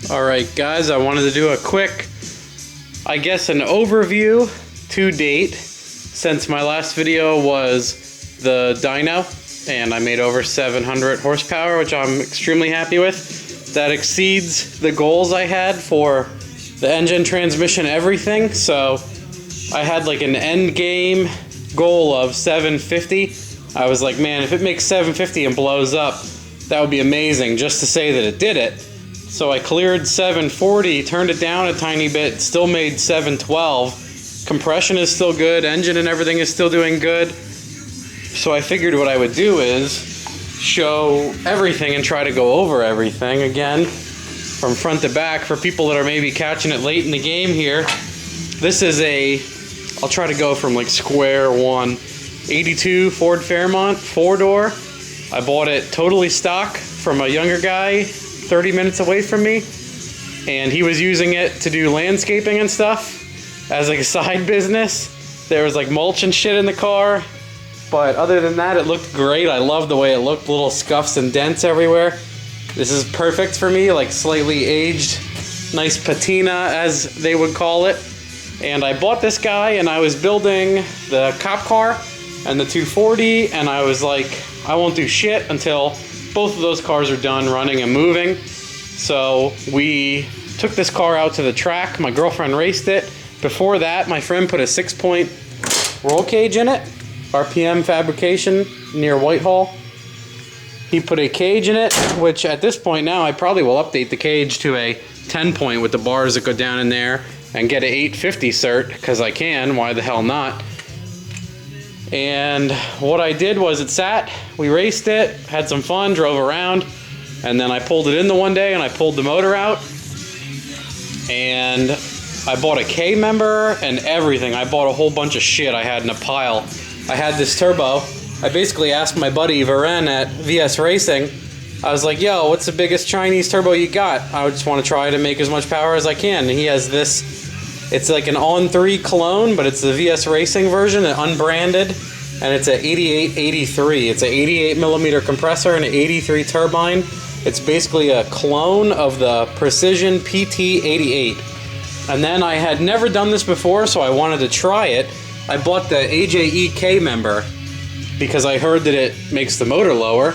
Alright guys, I wanted to do a quick, I guess an overview to date, since my last video was the dyno, and I made over 700 horsepower, which I'm extremely happy with. That exceeds the goals I had for the engine, transmission, everything, so I had like an end game goal of 750. I was like, man, if it makes 750 and blows up, that would be amazing, just to say that it did it. So I cleared 740, turned it down a tiny bit, still made 712. Compression is still good, engine and everything is still doing good. So I figured what I would do is show everything and try to go over everything again from front to back for people that are maybe catching it late in the game here. This is I'll try to go from like square one. 82 Ford Fairmont 4-door. I bought it totally stock from a younger guy 30 minutes away from me, and he was using it to do landscaping and stuff as like a side business. There was like mulch and shit in the car, but other than that, it looked great. I loved the way it looked, little scuffs and dents everywhere. This is perfect for me, like slightly aged, nice patina as they would call it. And I bought this guy, and I was building the cop car and the 240, and I was like, I won't do shit until both of those cars are done running and moving. So we took this car out to the track. My girlfriend raced it. Before that, my friend put a 6-point roll cage in it, RPM fabrication near Whitehall. He put a cage in it, which at this point now I probably will update the cage to a 10-point with the bars that go down in there and get an 850 cert, because I can, why the hell not? And what I did was it sat, we raced it, had some fun, drove around, and then I pulled it in the one day and I pulled the motor out, and I bought a K-member and everything. I bought a whole bunch of shit I had in a pile. I had this turbo. I basically asked my buddy Varen at VS Racing, I was like, yo, what's the biggest Chinese turbo you got? I just want to try to make as much power as I can. And he has this, it's like an On3 clone, but it's the VS Racing version, an unbranded, and it's an 8883. It's an 88 millimeter compressor and an 83 turbine. It's basically a clone of the Precision PT88. And then I had never done this before, so I wanted to try it. I bought the AJE K-member because I heard that it makes the motor lower,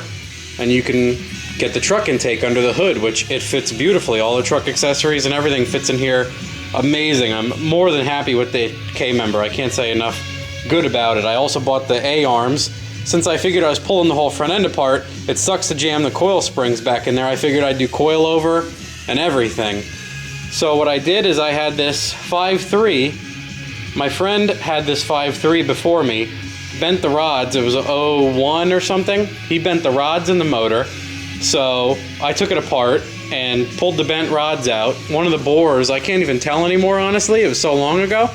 and you can get the truck intake under the hood, which it fits beautifully. All the truck accessories and everything fits in here. Amazing. I'm more than happy with the K-member. I can't say enough good about it. I also bought the A-arms. Since I figured I was pulling the whole front end apart, it sucks to jam the coil springs back in there. I figured I'd do coil over and everything. So what I did is I had this 5.3. My friend had this 5.3 before me, bent the rods. It was a 01 or something. He bent the rods in the motor. So I took it apart and pulled the bent rods out. One of the bores, I can't even tell anymore, honestly. It was so long ago.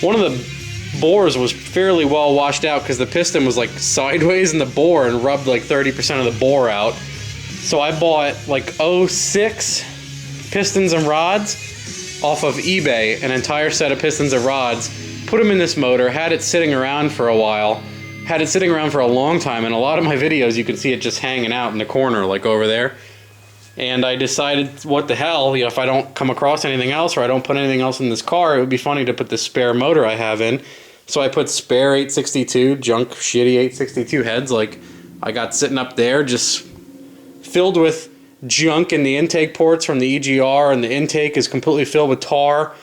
One of the bores was fairly well washed out because the piston was like sideways in the bore and rubbed like 30% of the bore out. So I bought like 06 pistons and rods off of eBay, an entire set of pistons and rods, put them in this motor, had it sitting around for a while, had it sitting around for a long time. In a lot of my videos you can see it just hanging out in the corner like over there. And I decided, what the hell, if I don't come across anything else or I don't put anything else in this car, it would be funny to put this spare motor I have in. So I put spare 862, junk, shitty 862 heads like I got sitting up there, just filled with junk in the intake ports from the EGR, and the intake is completely filled with tar.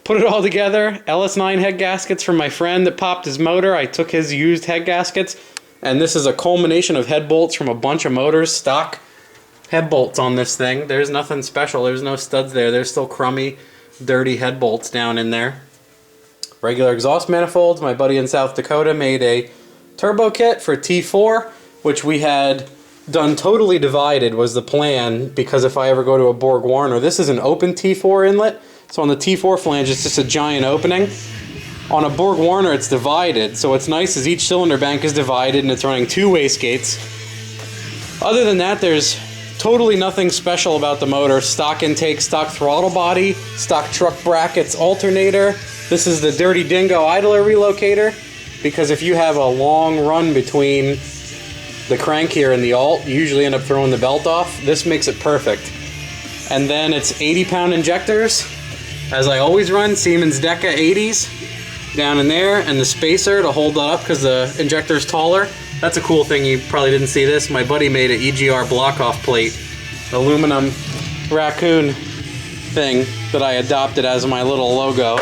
Put it all together, LS9 head gaskets from my friend that popped his motor. I took his used head gaskets, and this is a culmination of head bolts from a bunch of motors, stock head bolts on this thing. There's nothing special. There's no studs there. There's still crummy, dirty head bolts down in there. Regular exhaust manifolds. My buddy in South Dakota made a turbo kit for T4, which we had done totally divided was the plan, because if I ever go to a Borg Warner, this is an open T4 inlet. So on the T4 flange, it's just a giant opening. On a Borg Warner, it's divided. So what's nice is each cylinder bank is divided and it's running 2 wastegates. Other than that, there's totally nothing special about the motor. Stock intake, stock throttle body, stock truck brackets, alternator. This is the Dirty Dingo idler relocator, because if you have a long run between the crank here and the alt, you usually end up throwing the belt off. This makes it perfect. And then it's 80-pound injectors, as I always run, Siemens Deca 80s down in there, and the spacer to hold that up because the injector is taller. That's a cool thing, you probably didn't see this. My buddy made an EGR block-off plate, aluminum raccoon thing that I adopted as my little logo.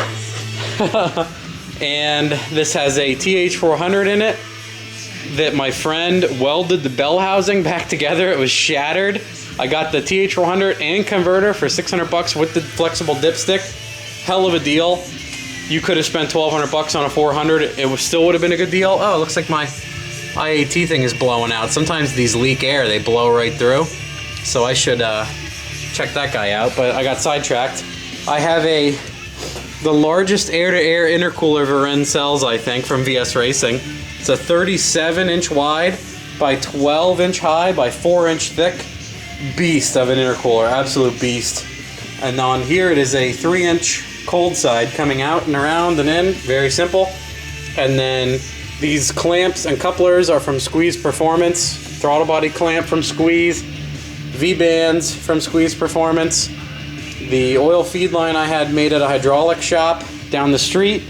And this has a TH400 in it that my friend welded the bell housing back together. It was shattered. I got the TH400 and converter for 600 bucks with the flexible dipstick. Hell of a deal. You could have spent 1,200 bucks on a 400. It still would have been a good deal. Oh, it looks like my IAT thing is blowing out. Sometimes these leak air, they blow right through. So I should check that guy out, but I got sidetracked. I have the largest air-to-air intercooler Varen sells, I think, from VS Racing. It's a 37-inch wide by 12-inch high by 4-inch thick beast of an intercooler, absolute beast. And on here it is a 3-inch cold side coming out and around and in, very simple. And then these clamps and couplers are from Squeeze Performance, throttle body clamp from Squeeze, V-bands from Squeeze Performance. The oil feed line I had made at a hydraulic shop down the street.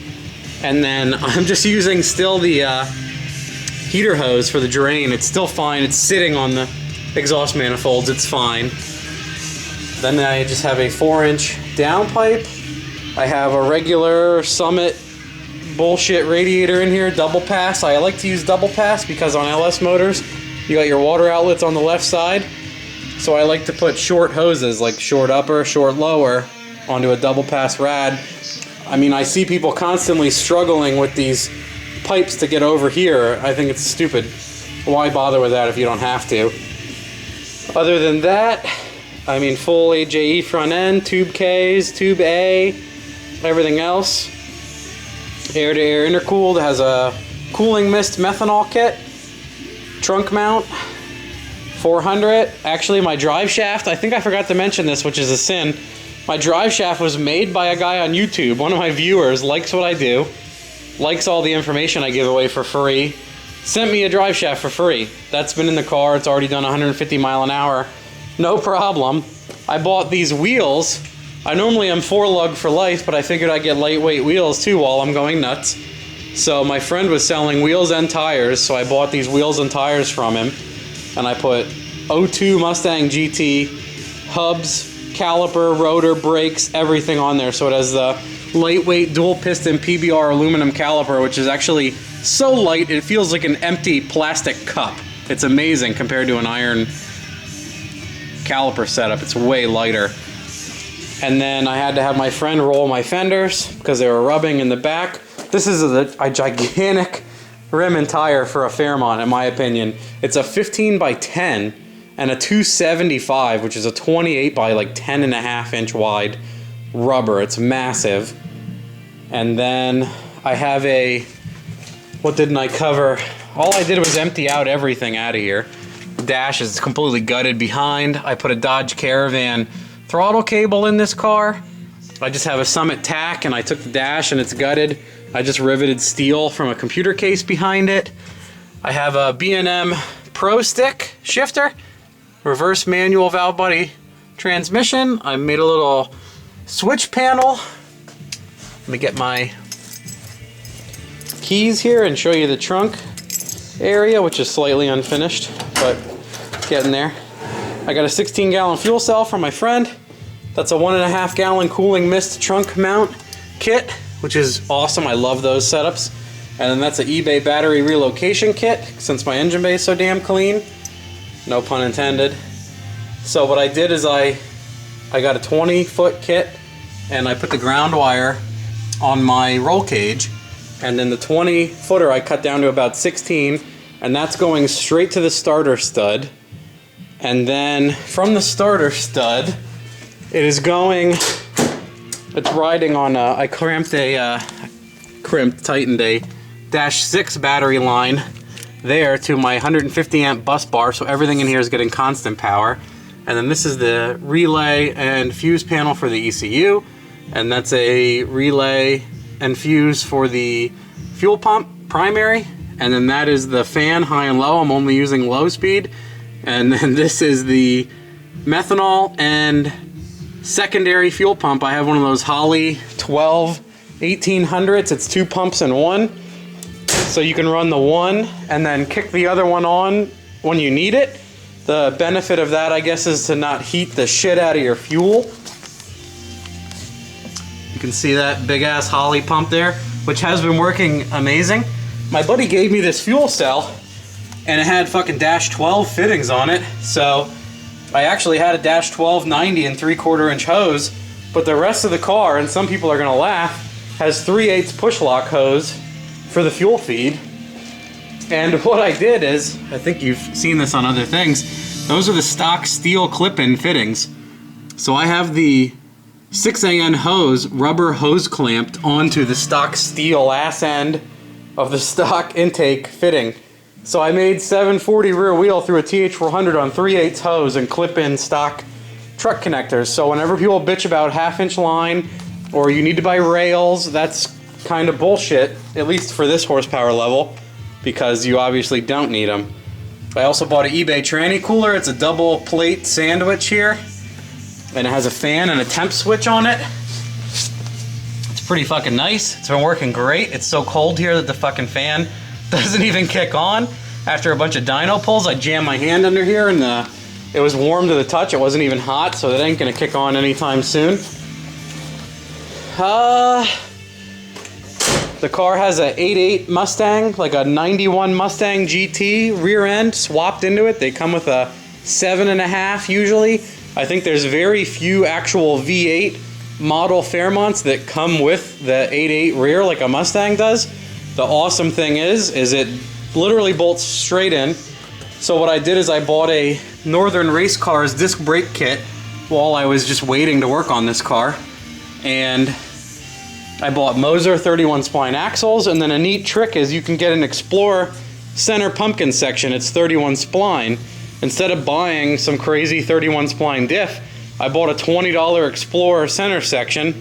And then I'm just using still the heater hose for the drain. It's still fine, it's sitting on the exhaust manifolds, it's fine. Then I just have a 4-inch downpipe. I have a regular Summit bullshit radiator in here, double pass. I like to use double pass because on LS motors, you got your water outlets on the left side. So I like to put short hoses, like short upper, short lower, onto a double pass rad. I mean, I see people constantly struggling with these pipes to get over here. I think it's stupid. Why bother with that if you don't have to? Other than that, I mean, full AJE front end, tube Ks, tube A, everything else. Air-to-air intercooled, has a cooling mist methanol kit, trunk mount, 400. Actually, my drive shaft, I think I forgot to mention this, which is a sin. My drive shaft was made by a guy on YouTube. One of my viewers likes what I do, likes all the information I give away for free, sent me a drive shaft for free. That's been in the car. It's already done 150 mile an hour. No problem. I bought these wheels. I normally am 4-lug for life, but I figured I'd get lightweight wheels too while I'm going nuts. So my friend was selling wheels and tires, so I bought these wheels and tires from him. And I put 02 Mustang GT, hubs, caliper, rotor, brakes, everything on there. So it has the lightweight dual piston PBR aluminum caliper, which is actually so light it feels like an empty plastic cup. It's amazing compared to an iron caliper setup. It's way lighter. And then I had to have my friend roll my fenders because they were rubbing in the back. This is a gigantic rim and tire for a Fairmont, in my opinion. It's a 15 by 10 and a 275, which is a 28 by like 10.5 inch wide rubber. It's massive. And then I have what didn't I cover? All I did was empty out everything out of here. The dash is completely gutted behind. I put a Dodge Caravan throttle cable in this car. I just have a Summit tack and I took the dash and it's gutted. I just riveted steel from a computer case behind it. I have a B&M Pro Stick shifter, reverse manual valve body transmission. I made a little switch panel. Let me get my keys here and show you the trunk area, which is slightly unfinished, but getting there. I got a 16-gallon fuel cell from my friend. That's a 1.5 gallon cooling mist trunk mount kit, which is awesome. I love those setups. And then that's an eBay battery relocation kit, since my engine bay is so damn clean. No pun intended. So what I did is I got a 20-foot kit, and I put the ground wire on my roll cage, and then the 20-footer I cut down to about 16, and that's going straight to the starter stud. And then from the starter stud, it is going, it's riding on I tightened a -6 battery line there to my 150 amp bus bar, so everything in here is getting constant power. And then this is the relay and fuse panel for the ECU, and that's a relay and fuse for the fuel pump primary, and then that is the fan high and low. I'm only using low speed. And then this is the methanol and secondary fuel pump. I have one of those Holley 12 1800s. It's 2 pumps in one. So you can run the one and then kick the other one on when you need it. The benefit of that, I guess, is to not heat the shit out of your fuel. You can see that big ass Holley pump there, which has been working amazing. My buddy gave me this fuel cell and it had fucking dash 12 fittings on it. So I actually had a dash 12 90 and 3/4 inch hose, but the rest of the car, and some people are gonna laugh, has 3/8 push lock hose for the fuel feed. And what I did is, I think you've seen this on other things, those are the stock steel clip-in fittings. So I have the 6AN hose, rubber hose clamped onto the stock steel ass end of the stock intake fitting. So I made 740 rear wheel through a TH400 on 3/8 hose and clip-in stock truck connectors. So whenever people bitch about 1/2 inch line or you need to buy rails, that's kind of bullshit, at least for this horsepower level, because you obviously don't need them. I also bought an eBay tranny cooler. It's a double plate sandwich here, and it has a fan and a temp switch on it. It's pretty fucking nice. It's been working great. It's so cold here that the fucking fan doesn't even kick on. After a bunch of dyno pulls, I jammed my hand under here and it was warm to the touch. It wasn't even hot, so it ain't gonna kick on anytime soon. The car has a 88 Mustang, like a 91 Mustang GT rear end swapped into it. They come with a 7.5 usually. I think there's very few actual V8 model Fairmonts that come with the 88 rear like a Mustang does. The awesome thing is it literally bolts straight in. So what I did is I bought a Northern Race Cars disc brake kit while I was just waiting to work on this car. And I bought Moser 31 spline axles, and then a neat trick is you can get an Explorer center pumpkin section. It's 31 spline. Instead of buying some crazy 31 spline diff, I bought a $20 Explorer center section,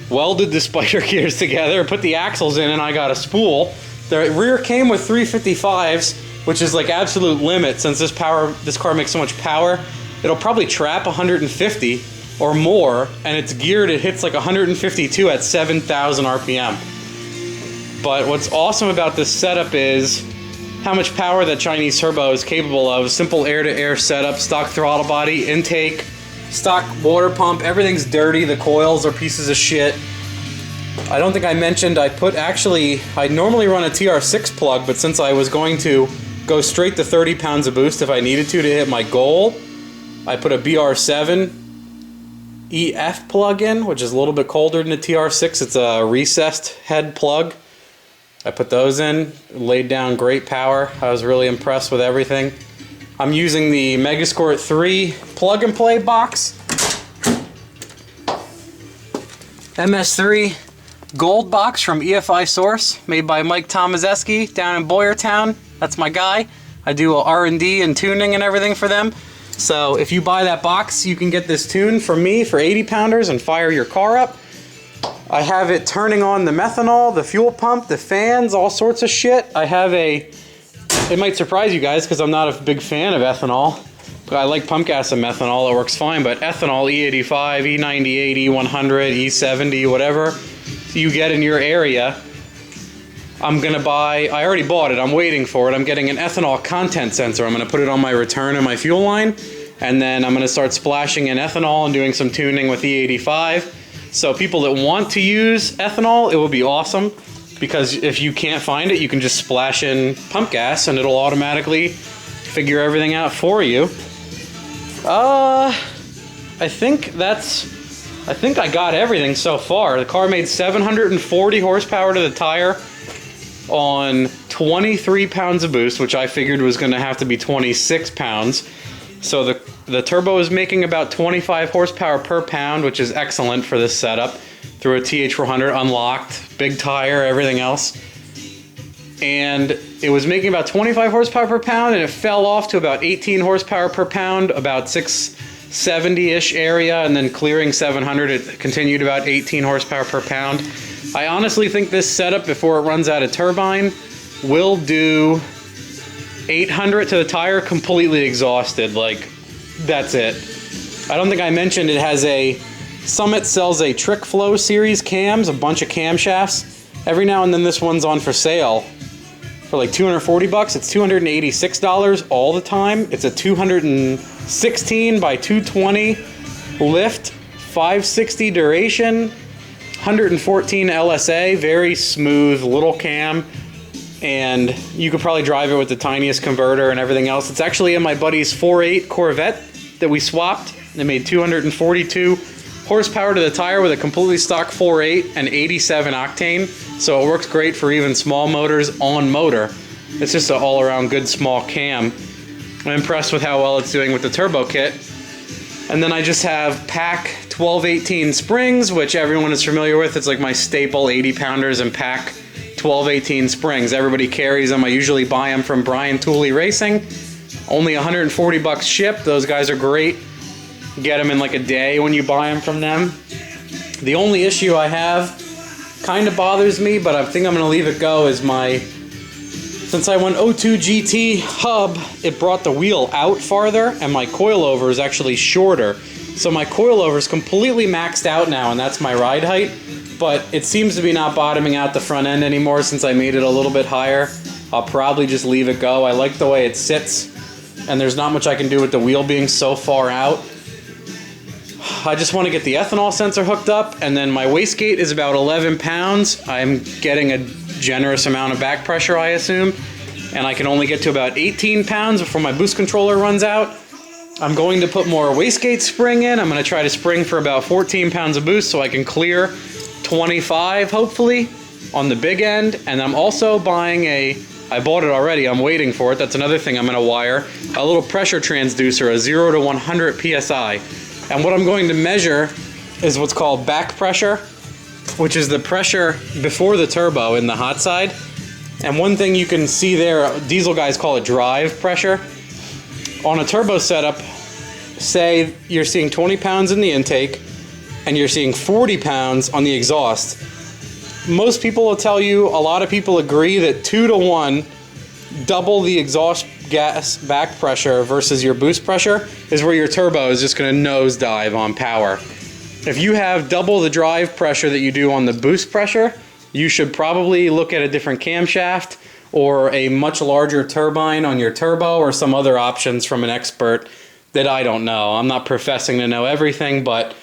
welded the spider gears together, put the axles in, and I got a spool. The rear came with 355s, which is like absolute limit since this car makes so much power. It'll probably trap 150 or more, and it's geared, it hits like 152 at 7,000 RPM. But what's awesome about this setup is how much power that Chinese turbo is capable of. Simple air-to-air setup, stock throttle body, intake, stock water pump, everything's dirty, the coils are pieces of shit. I don't think I mentioned I normally run a TR6 plug, but since I was going to go straight to 30 pounds of boost if I needed to hit my goal, I put a BR7 EF plug in, which is a little bit colder than a TR6. It's a recessed head plug. I put those in, laid down great power. I was really impressed with everything. I'm using the Megasquirt 3 plug and play box. MS3 gold box from EFI Source, made by Mike Tomazeski down in Boyertown. That's my guy. I do R&D and tuning and everything for them. So if you buy that box, you can get this tune from me for 80 pounders and fire your car up. I have it turning on the methanol, the fuel pump, the fans, all sorts of shit. I have it might surprise you guys because I'm not a big fan of ethanol. But I like pump gas and methanol, it works fine. But ethanol, E85, E98, E100, E70, whatever you get in your area, I'm gonna buy, I already bought it, I'm waiting for it. I'm getting an ethanol content sensor. I'm gonna put it on my return and my fuel line, and then I'm gonna start splashing in ethanol and doing some tuning with E85. So people that want to use ethanol, it will be awesome, because if you can't find it, you can just splash in pump gas and it'll automatically figure everything out for you. I think I got everything so far. The car made 740 horsepower to the tire on 23 pounds of boost, which I figured was going to have to be 26 pounds. So the turbo is making about 25 horsepower per pound, which is excellent for this setup, through a TH400 unlocked, big tire, everything else. And it was making about 25 horsepower per pound, and it fell off to about 18 horsepower per pound, about 670-ish area, and then clearing 700, it continued about 18 horsepower per pound. I honestly think this setup, before it runs out of turbine, will do 800 to the tire completely exhausted. Like, that's it. I don't think I mentioned it has a... Summit sells a Trick Flow series cams, a bunch of camshafts. Every now and then this one's on for sale for like 240 bucks. It's $286 all the time. It's a 216 by 220 lift, 560 duration, 114 LSA, very smooth little cam. And you could probably drive it with the tiniest converter and everything else. It's actually in my buddy's 4.8 Corvette that we swapped. It made 242 horsepower to the tire with a completely stock 4.8 and 87 octane. So it works great for even small motors on motor. It's just an all-around good small cam. I'm impressed with how well it's doing with the turbo kit. And then I just have Pack 1218 springs, which everyone is familiar with. It's like my staple 80 pounders and Pack 1218 springs. Everybody carries them. I usually buy them from Brian Tooley Racing. Only 140 bucks shipped. Those guys are great. Get them in like a day when you buy them from them. The only issue I have, kind of bothers me, but I think I'm going to leave it go, is since I went 02 GT hub, it brought the wheel out farther and my coilover is actually shorter. So my coilover is completely maxed out now and that's my ride height, but it seems to be not bottoming out the front end anymore since I made it a little bit higher. I'll probably just leave it go. I like the way it sits and there's not much I can do with the wheel being so far out. I just want to get the ethanol sensor hooked up, and then my wastegate is about 11 pounds. I'm getting a generous amount of back pressure, I assume, and I can only get to about 18 pounds before my boost controller runs out. I'm going to put more wastegate spring in. I'm going to try to spring for about 14 pounds of boost so I can clear 25, hopefully, on the big end. And I'm also buying I bought it already, I'm waiting for it. That's another thing I'm going to wire. A little pressure transducer, a 0 to 100 PSI. And what I'm going to measure is what's called back pressure, which is the pressure before the turbo in the hot side. And one thing you can see there, diesel guys call it drive pressure. On a turbo setup, say you're seeing 20 pounds in the intake and you're seeing 40 pounds on the exhaust. Most people will tell you, a lot of people agree that 2 to 1, double the exhaust gas back pressure versus your boost pressure is where your turbo is just going to nosedive on power. If you have double the drive pressure that you do on the boost pressure, you should probably look at a different camshaft or a much larger turbine on your turbo or some other options from an expert that I don't know. I'm not professing to know everything, but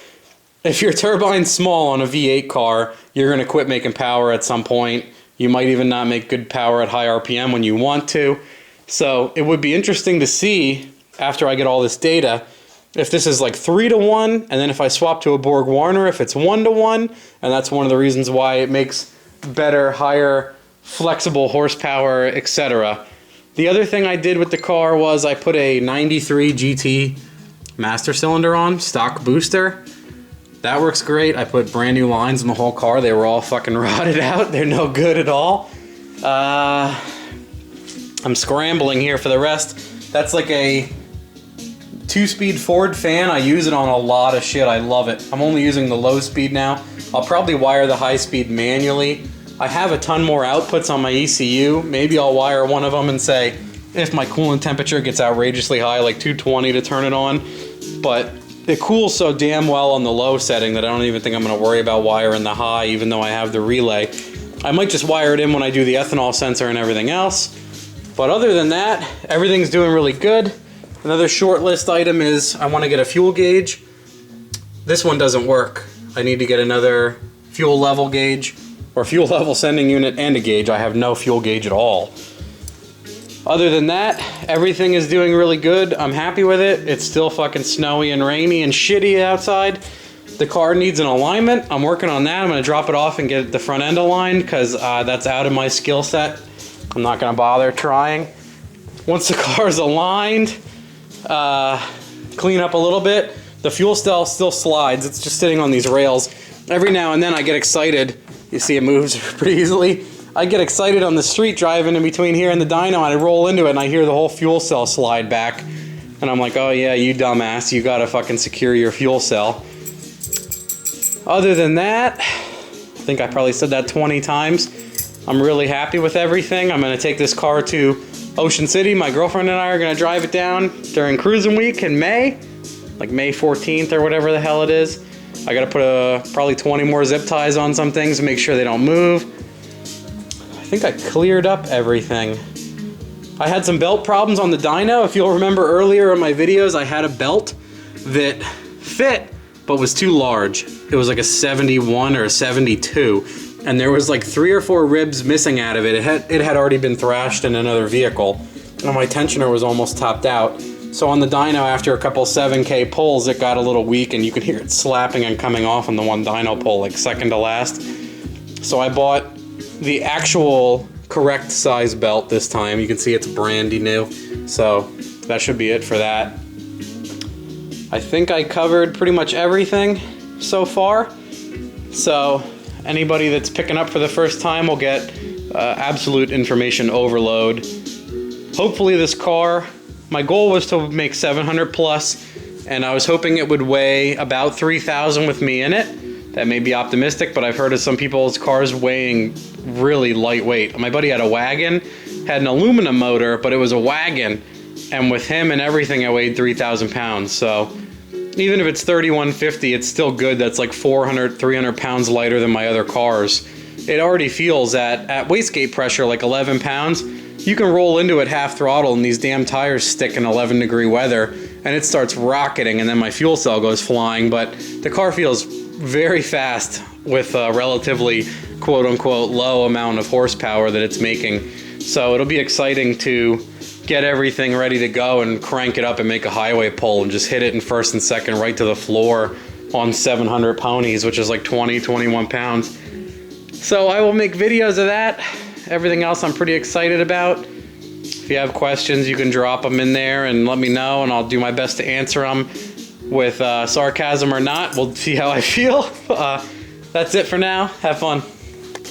if your turbine's small on a V8 car, you're going to quit making power at some point. You might even not make good power at high RPM when you want to. So it would be interesting to see, after I get all this data, if this is like 3 to 1, and then if I swap to a Borg Warner, if it's 1 to 1, and that's one of the reasons why it makes better, higher, flexible horsepower, etc. The other thing I did with the car was I put a 93 GT master cylinder on, stock booster. That works great. I put brand new lines in the whole car. They were all fucking rotted out. They're no good at all. I'm scrambling here for the rest. That's like a 2-speed Ford fan. I use it on a lot of shit. I love it. I'm only using the low speed now. I'll probably wire the high speed manually. I have a ton more outputs on my ECU. Maybe I'll wire one of them and say, if my coolant temperature gets outrageously high, like 220 to turn it on. But it cools so damn well on the low setting that I don't even think I'm going to worry about wiring the high, even though I have the relay. I might just wire it in when I do the ethanol sensor and everything else. But other than that, everything's doing really good. Another short list item is I want to get a fuel gauge. This one doesn't work. I need to get another fuel level gauge, or fuel level sending unit and a gauge. I have no fuel gauge at all. Other than that, everything is doing really good. I'm happy with it. It's still fucking snowy and rainy and shitty outside. The car needs an alignment. I'm working on that. I'm going to drop it off and get the front end aligned because that's out of my skill set. I'm not going to bother trying. Once the car's aligned, clean up a little bit. The fuel cell still slides. It's just sitting on these rails. Every now and then I get excited. You see it moves pretty easily. I get excited on the street driving in between here and the dyno, and I roll into it and I hear the whole fuel cell slide back. And I'm like, oh yeah, you dumbass, you gotta fucking secure your fuel cell. Other than that, I think I probably said that 20 times. I'm really happy with everything. I'm gonna take this car to Ocean City. My girlfriend and I are gonna drive it down during cruising week in May. like May 14th or whatever the hell it is. I gotta put probably 20 more zip ties on some things to make sure they don't move. I think I cleared up everything. I had some belt problems on the dyno. If you'll remember earlier in my videos, I had a belt that fit, but was too large. It was like a 71 or a 72, and there was like 3 or 4 ribs missing out of it. It had already been thrashed in another vehicle, and my tensioner was almost topped out. So on the dyno, after a couple 7K pulls, it got a little weak, and you could hear it slapping and coming off on the one dyno pull, like second to last. So I bought the actual correct size belt this time. You can see it's brandy new, so that should be it for that. I think I covered pretty much everything so far, so anybody that's picking up for the first time will get absolute information overload. Hopefully this car, my goal was to make 700 plus, and I was hoping it would weigh about 3,000 with me in it. That may be optimistic, but I've heard of some people's cars weighing really lightweight. My buddy had a wagon, had an aluminum motor, but it was a wagon, and with him and everything, it weighed 3,000 pounds. So even if it's 3,150, it's still good. That's like 400, 300 pounds lighter than my other cars. It already feels at wastegate pressure like 11 pounds. You can roll into it half throttle and these damn tires stick in 11-degree weather and it starts rocketing, and then my fuel cell goes flying. But the car feels very fast with a relatively quote-unquote low amount of horsepower that it's making. So it'll be exciting to get everything ready to go and crank it up and make a highway pull and just hit it in first and second right to the floor on 700 ponies, which is like 20, 21 pounds. So I will make videos of that. Everything else I'm pretty excited about. If you have questions, you can drop them in there and let me know, and I'll do my best to answer them with sarcasm or not. We'll see how I feel. That's it for now. Have fun.